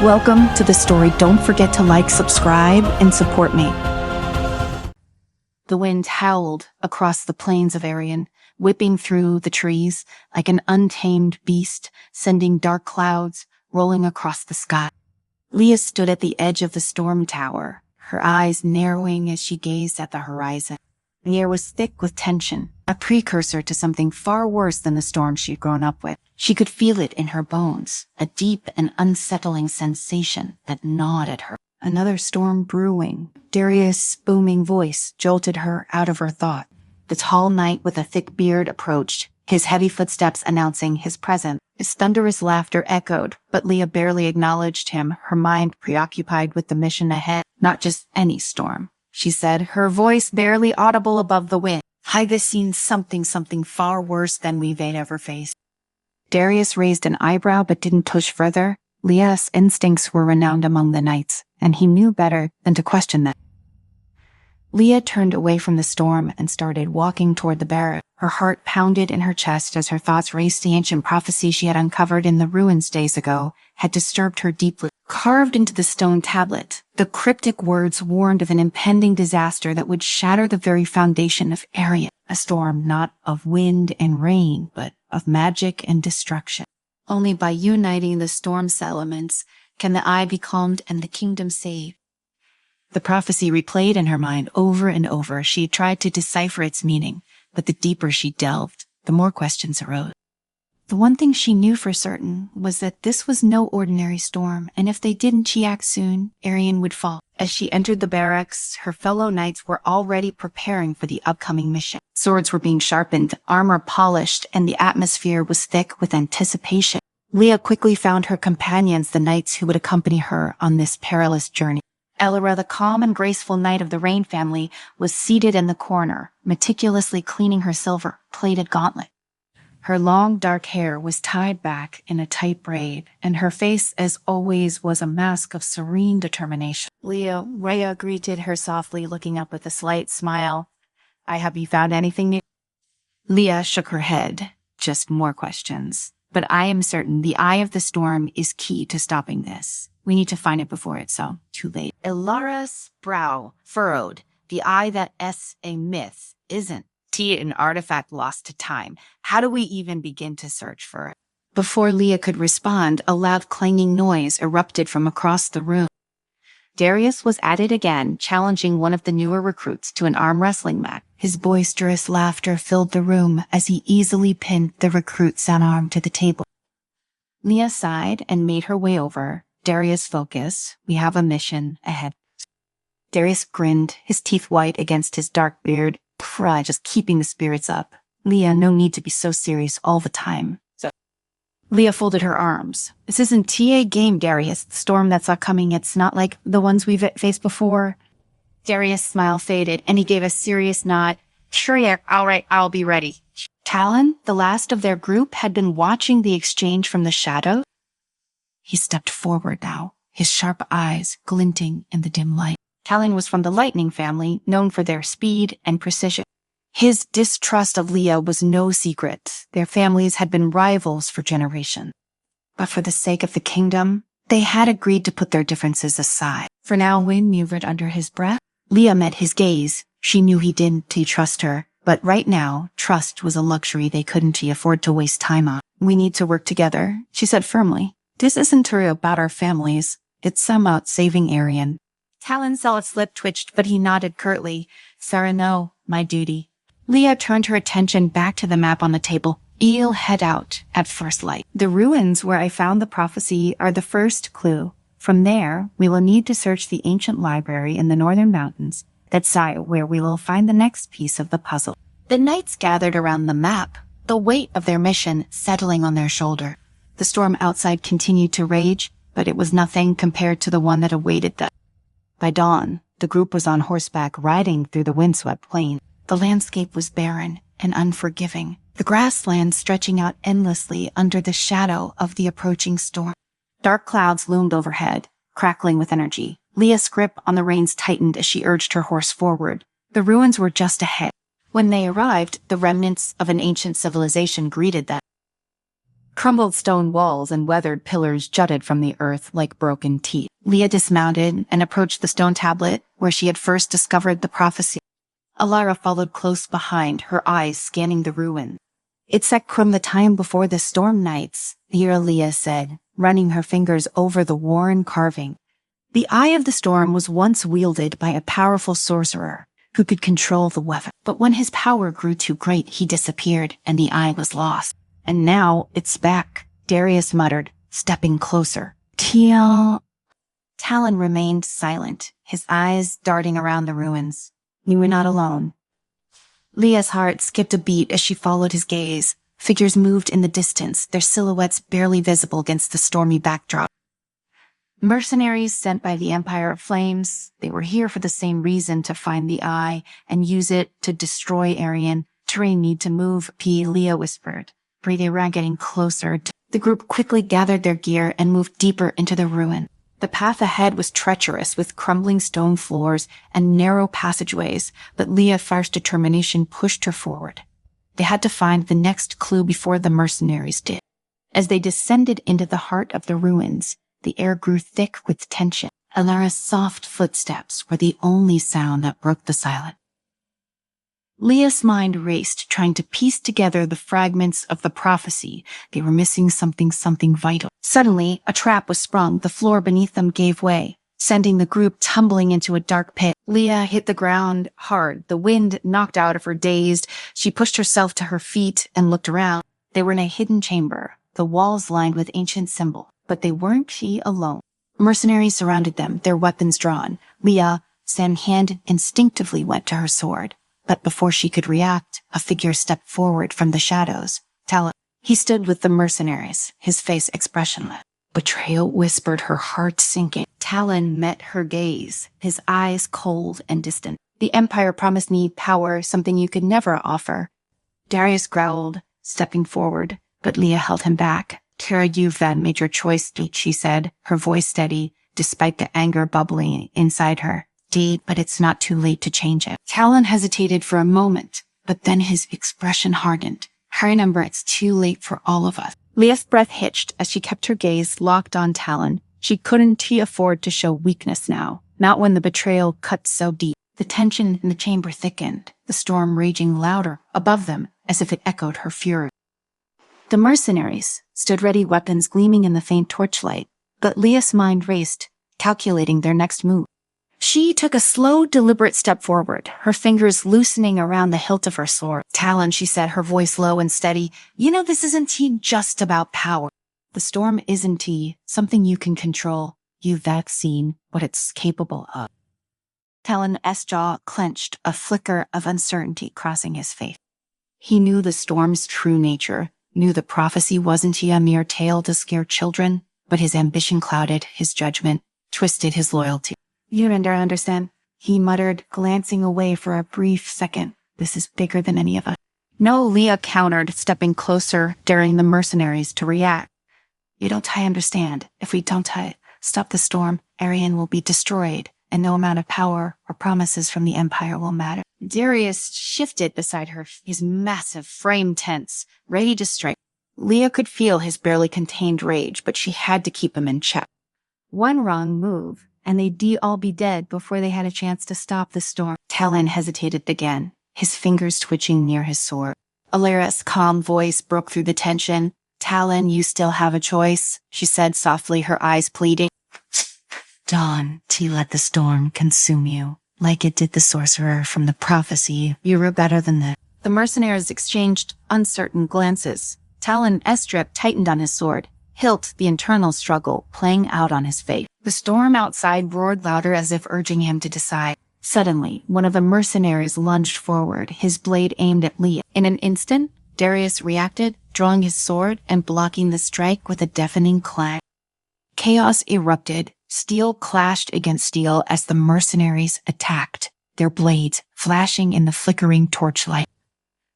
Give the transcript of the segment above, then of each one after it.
Welcome to the story. Don't forget to like, subscribe, and support me. The wind howled across the plains of Arian, whipping through the trees like an untamed beast, sending dark clouds rolling across the sky. Leah stood at the edge of the storm tower, her eyes narrowing as she gazed at the horizon. The air was thick with tension, a precursor to something far worse than the storm she'd grown up with. She could feel it in her bones, a deep and unsettling sensation that gnawed at her. Another storm brewing. Darius' booming voice jolted her out of her thought. The tall knight with a thick beard approached, his heavy footsteps announcing his presence. His thunderous laughter echoed, but Leah barely acknowledged him, her mind preoccupied with the mission ahead. Not just any storm, she said, her voice barely audible above the wind. I've seen something far worse than we've ever faced. Darius raised an eyebrow but didn't push further. Leah's instincts were renowned among the knights, and he knew better than to question them. Leah turned away from the storm and started walking toward the barrack. Her heart pounded in her chest as her thoughts raced. The ancient prophecy she had uncovered in the ruins days ago had disturbed her deeply. Carved into the stone tablet, the cryptic words warned of an impending disaster that would shatter the very foundation of Arian. A storm not of wind and rain, but of magic and destruction. Only by uniting the storm's elements can the eye be calmed and the kingdom saved. The prophecy replayed in her mind over and over. She tried to decipher its meaning, but the deeper she delved, the more questions arose. The one thing she knew for certain was that this was no ordinary storm, and if they didn't act soon, Arian would fall. As she entered the barracks, her fellow knights were already preparing for the upcoming mission. Swords were being sharpened, armor polished, and the atmosphere was thick with anticipation. Leah quickly found her companions, the knights who would accompany her on this perilous journey. Elora, the calm and graceful knight of the Rain family, was seated in the corner, meticulously cleaning her silver-plated gauntlet. Her long, dark hair was tied back in a tight braid, and her face, as always, was a mask of serene determination. Rhea greeted her softly, looking up with a slight smile. Have you found anything new? Leah shook her head. Just more questions. But I am certain the eye of the storm is key to stopping this. We need to find it before it's too late. Elora's brow furrowed. The eye that is a myth isn't. An artifact lost to time. How do we even begin to search for it? Before Leah could respond, a loud clanging noise erupted from across the room. Darius was at it again, challenging one of the newer recruits to an arm wrestling match. His boisterous laughter filled the room as he easily pinned the recruit's arm to the table. Leah sighed and made her way over. Darius, focus. We have a mission ahead. Darius grinned, his teeth white against his dark beard. Just keeping the spirits up. Leah, no need to be so serious all the time. Leah folded her arms. This isn't a game, Darius. The storm that's coming, it's not like the ones we've faced before. Darius' smile faded, and he gave a serious nod. Sure, yeah, all right, I'll be ready. Talon, the last of their group, had been watching the exchange from the shadows. He stepped forward now, his sharp eyes glinting in the dim light. Talon was from the Lightning family, known for their speed and precision. His distrust of Leah was no secret. Their families had been rivals for generations. But for the sake of the kingdom, they had agreed to put their differences aside. For now, Wynn murmured under his breath. Leah met his gaze. She knew he didn't trust her, but right now, trust was a luxury they couldn't afford to waste time on. We need to work together, she said firmly. This isn't about our families. It's about saving Arian. Talon saw its lip twitched, but he nodded curtly. Sarah, no, my duty. Leah turned her attention back to the map on the table. You'll head out at first light. The ruins where I found the prophecy are the first clue. From there, we will need to search the ancient library in the northern mountains. That's where we will find the next piece of the puzzle. The knights gathered around the map, the weight of their mission settling on their shoulder. The storm outside continued to rage, but it was nothing compared to the one that awaited them. By dawn, the group was on horseback riding through the windswept plain. The landscape was barren and unforgiving, the grassland stretching out endlessly under the shadow of the approaching storm. Dark clouds loomed overhead, crackling with energy. Leah's grip on the reins tightened as she urged her horse forward. The ruins were just ahead. When they arrived, the remnants of an ancient civilization greeted them. Crumbled stone walls and weathered pillars jutted from the earth like broken teeth. Leah dismounted and approached the stone tablet where she had first discovered the prophecy. Alara followed close behind, her eyes scanning the ruin. "It's set from the time before the storm nights," Leah said, running her fingers over the worn carving. The Eye of the Storm was once wielded by a powerful sorcerer who could control the weather. But when his power grew too great, he disappeared and the eye was lost. "And now it's back," Darius muttered, stepping closer. Talon remained silent, his eyes darting around the ruins. "You were not alone." Leah's heart skipped a beat as she followed his gaze. Figures moved in the distance, their silhouettes barely visible against the stormy backdrop. Mercenaries sent by the Empire of Flames. They were here for the same reason, to find the eye and use it to destroy Arian. "Terrain need to move," Leah whispered. They were getting closer. The group quickly gathered their gear and moved deeper into the ruin. The path ahead was treacherous, with crumbling stone floors and narrow passageways, but Leah's fierce determination pushed her forward. They had to find the next clue before the mercenaries did. As they descended into the heart of the ruins, the air grew thick with tension. Alara's soft footsteps were the only sound that broke the silence. Leah's mind raced, trying to piece together the fragments of the prophecy. They were missing something vital. Suddenly, a trap was sprung. The floor beneath them gave way, sending the group tumbling into a dark pit. Leah hit the ground hard. The wind knocked out of her dazed. She pushed herself to her feet and looked around. They were in a hidden chamber, the walls lined with ancient symbols. But they weren't she alone. Mercenaries surrounded them, their weapons drawn. Leah's hand instinctively went to her sword. But before she could react, a figure stepped forward from the shadows. Talon. He stood with the mercenaries, his face expressionless. "Betrayal," whispered, her heart sinking. Talon met her gaze, his eyes cold and distant. "The Empire promised me power, something you could never offer." Darius growled, stepping forward, but Leah held him back. "Tara, you've made your choice," she said, her voice steady, despite the anger bubbling inside her. "But it's not too late to change it." Talon hesitated for a moment, but then his expression hardened. "I remember, it's too late for all of us." Leah's breath hitched as she kept her gaze locked on Talon. She couldn't afford to show weakness now, not when the betrayal cut so deep. The tension in the chamber thickened, the storm raging louder above them as if it echoed her fury. The mercenaries stood ready, weapons gleaming in the faint torchlight, but Leah's mind raced, calculating their next move. She took a slow, deliberate step forward, her fingers loosening around the hilt of her sword. "Talon," she said, her voice low and steady, "this isn't just about power. The storm isn't something you can control. You've seen what it's capable of." Talon's jaw clenched, a flicker of uncertainty crossing his face. He knew the storm's true nature, knew the prophecy wasn't a mere tale to scare children, but his ambition clouded his judgment, twisted his loyalty. "You don't understand," he muttered, glancing away for a brief second. "This is bigger than any of us." "No," Leah countered, stepping closer, daring the mercenaries to react. "You don't understand. If we don't stop the storm, Arian will be destroyed, and no amount of power or promises from the Empire will matter." Darius shifted beside her, his massive frame tense, ready to strike. Leah could feel his barely contained rage, but she had to keep him in check. One wrong move, and they'd all be dead before they had a chance to stop the storm. Talon hesitated again, his fingers twitching near his sword. Alara's calm voice broke through the tension. "Talon, you still have a choice," she said softly, her eyes pleading. "Don't let the storm consume you, like it did the sorcerer from the prophecy. You were better than that." The mercenaries exchanged uncertain glances. Talon's grip tightened on his sword, hilt the internal struggle playing out on his face. The storm outside roared louder as if urging him to decide. Suddenly, one of the mercenaries lunged forward, his blade aimed at Leah. In an instant, Darius reacted, drawing his sword and blocking the strike with a deafening clang. Chaos erupted. Steel clashed against steel as the mercenaries attacked, their blades flashing in the flickering torchlight.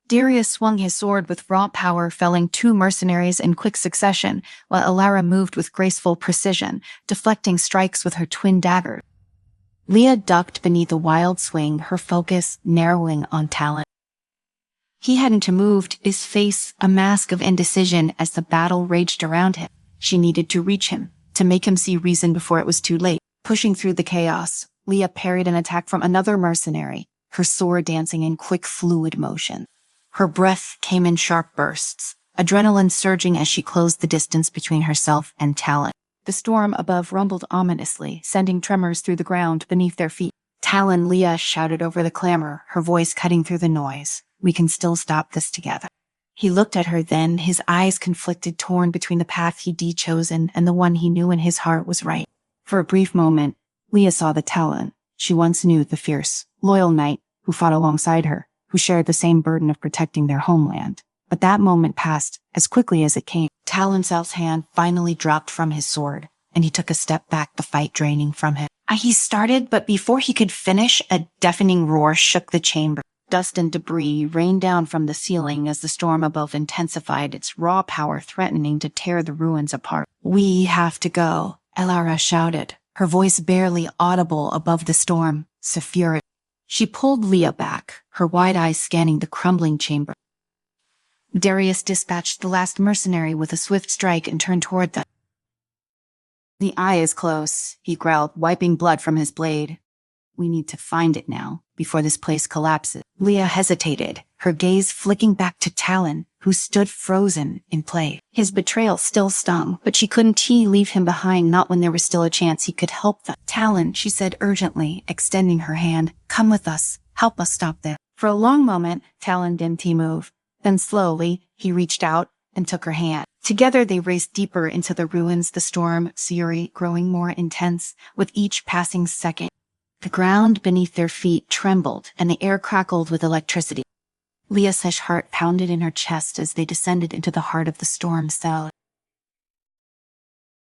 Darius swung his sword with raw power, felling 2 mercenaries in quick succession, while Alara moved with graceful precision, deflecting strikes with her twin dagger. Leah ducked beneath a wild swing, her focus narrowing on Talon. He hadn't moved, his face a mask of indecision as the battle raged around him. She needed to reach him, to make him see reason before it was too late. Pushing through the chaos, Leah parried an attack from another mercenary, her sword dancing in quick, fluid motion. Her breath came in sharp bursts, adrenaline surging as she closed the distance between herself and Talon. The storm above rumbled ominously, sending tremors through the ground beneath their feet. Talon, Leah shouted over the clamor, her voice cutting through the noise. We can still stop this together. He looked at her then, his eyes conflicted, torn between the path he'd chosen and the one he knew in his heart was right. For a brief moment, Leah saw the Talon she once knew, the fierce, loyal knight who fought alongside her, who shared the same burden of protecting their homeland. But that moment passed as quickly as it came. Talon's hand finally dropped from his sword, and he took a step back, the fight draining from him. He started, but before he could finish, a deafening roar shook the chamber. Dust and debris rained down from the ceiling as the storm above intensified, its raw power threatening to tear the ruins apart. We have to go, Elara shouted, her voice barely audible above the storm. Saphira. She pulled Leah back, her wide eyes scanning the crumbling chamber. Darius dispatched the last mercenary with a swift strike and turned toward them. The eye is close, he growled, wiping blood from his blade. We need to find it now, before this place collapses. Leah hesitated, her gaze flicking back to Talon, who stood frozen in place. His betrayal still stung, but she couldn't leave him behind, not when there was still a chance he could help them. Talon, she said urgently, extending her hand, come with us, help us stop this. For a long moment, Talon didn't move. Then slowly, he reached out and took her hand. Together they raced deeper into the ruins, the storm, fury growing more intense with each passing second. The ground beneath their feet trembled, and the air crackled with electricity. Leah's heart pounded in her chest as they descended into the heart of the storm cell.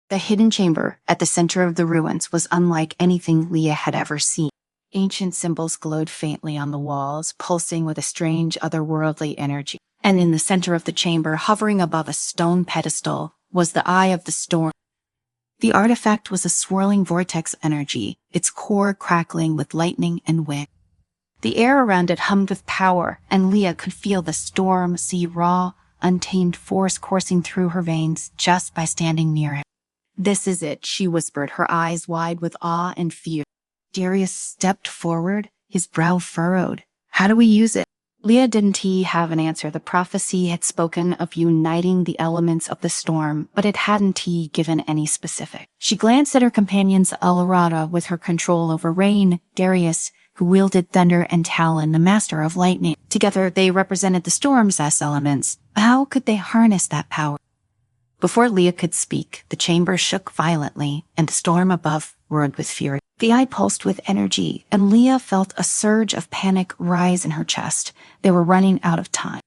The hidden chamber at the center of the ruins was unlike anything Leah had ever seen. Ancient symbols glowed faintly on the walls, pulsing with a strange, otherworldly energy. And in the center of the chamber, hovering above a stone pedestal, was the Eye of the Storm. The artifact was a swirling vortex energy, its core crackling with lightning and wind. The air around it hummed with power, and Leah could feel the storm sea raw, untamed force coursing through her veins just by standing near it. This is it, she whispered, her eyes wide with awe and fear. Darius stepped forward, his brow furrowed. How do we use it? Leah didn't have an answer. The prophecy had spoken of uniting the elements of the storm, but it hadn't given any specific. She glanced at her companions, Alarada with her control over rain, Darius, who wielded thunder, and Talon, the master of lightning. Together they represented the storm's elements. How could they harness that power? Before Leah could speak, the chamber shook violently, and the storm above roared with fury. The eye pulsed with energy, and Leah felt a surge of panic rise in her chest. They were running out of time.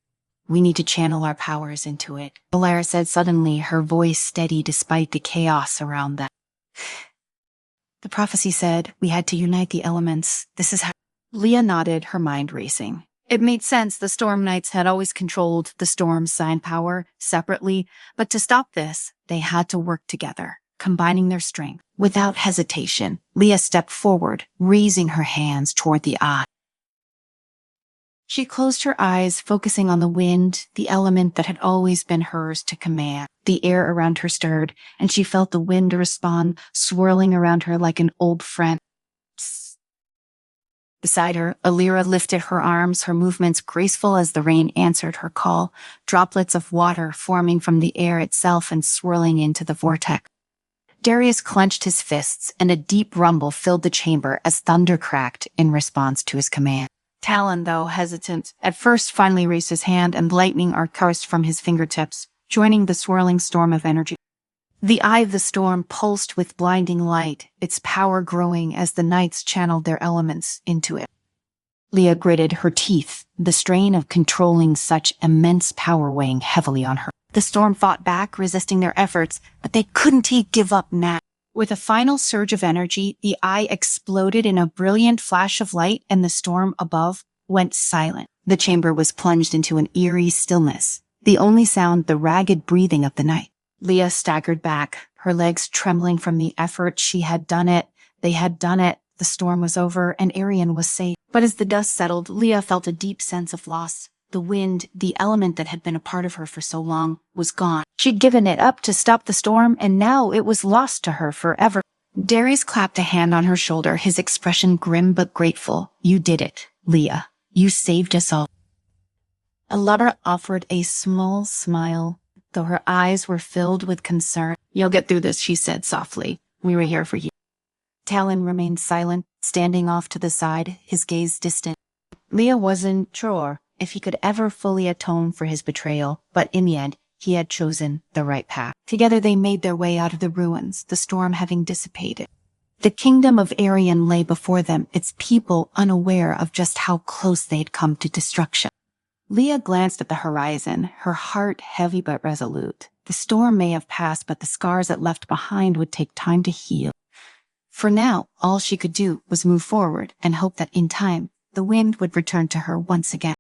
We need to channel our powers into it, Valara said suddenly, her voice steady despite the chaos around them. The prophecy said we had to unite the elements. This is how... Leah nodded, her mind racing. It made sense. The Storm Knights had always controlled the Storm's sign power separately, but to stop this, they had to work together, combining their strength. Without hesitation, Leah stepped forward, raising her hands toward the eye. She closed her eyes, focusing on the wind, the element that had always been hers to command. The air around her stirred, and she felt the wind respond, swirling around her like an old friend. Psst. Beside her, Alira lifted her arms, her movements graceful as the rain answered her call, droplets of water forming from the air itself and swirling into the vortex. Darius clenched his fists, and a deep rumble filled the chamber as thunder cracked in response to his command. Talon, though hesitant, at first finally raised his hand, and lightning coursed from his fingertips, joining the swirling storm of energy. The eye of the storm pulsed with blinding light, its power growing as the knights channeled their elements into it. Leah gritted her teeth, the strain of controlling such immense power weighing heavily on her. The storm fought back, resisting their efforts, but they couldn't give up now. With a final surge of energy, the eye exploded in a brilliant flash of light, and the storm above went silent. The chamber was plunged into an eerie stillness, the only sound the ragged breathing of the night. Leah staggered back, her legs trembling from the effort. She had done it. They had done it. The storm was over, and Arian was safe. But as the dust settled, Leah felt a deep sense of loss. The wind, the element that had been a part of her for so long, was gone. She'd given it up to stop the storm, and now it was lost to her forever. Darius clapped a hand on her shoulder, his expression grim but grateful. "You did it, Leah. You saved us all." Allure offered a small smile, though her eyes were filled with concern. "You'll get through this," she said softly. "We were here for you." Talon remained silent, standing off to the side, his gaze distant. Leah wasn't sure if he could ever fully atone for his betrayal, but in the end, he had chosen the right path. Together they made their way out of the ruins, the storm having dissipated. The kingdom of Arian lay before them, its people unaware of just how close they had come to destruction. Leah glanced at the horizon, her heart heavy but resolute. The storm may have passed, but the scars it left behind would take time to heal. For now, all she could do was move forward and hope that in time, the wind would return to her once again.